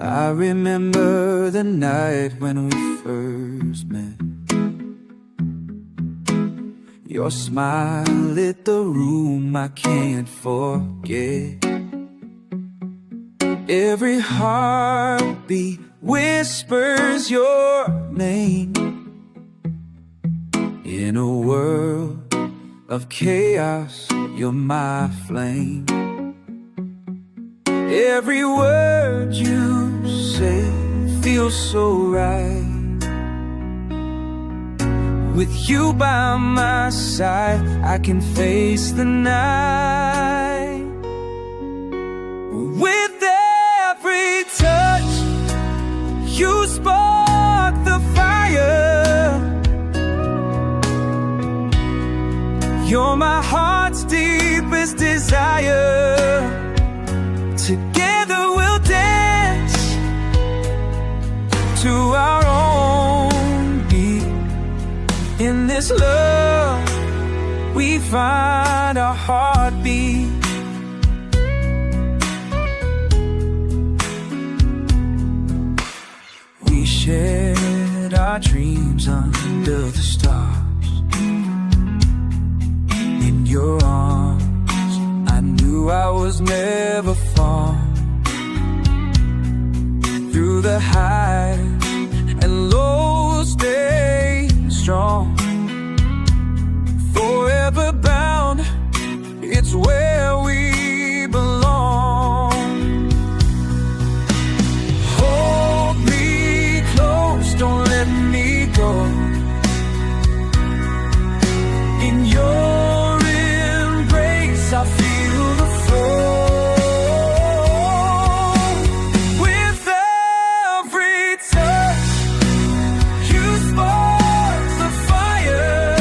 I remember the night when we first met. Your smile lit the room, I can't forget. Every heartbeat whispers your name. In a world of chaos, you're my flame. Every word you say feels so right. With you by my side, I can face the night. With every touch, you spark the fire. You're my heart's deepest desire. Together we'll dance to our own beat. In this love, we find our heartbeat. We shared our dreams under the stars. In your arms, I knew I was never far. Through the highs and lows, stay strong. Forever bound, it's where we belong. Hold me close, don't let me go. In your embrace, I feel the flow. With every touch, you spark the fire.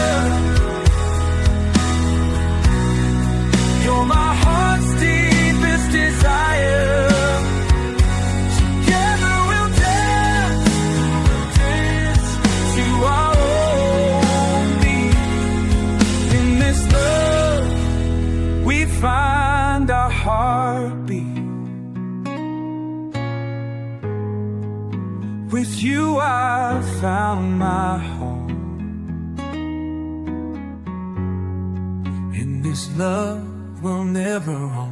You're my heart's deepest desire. Together we'll dance to our own beat. In this love, we find our heartbeat. With you I found my home. In this love we'll never own.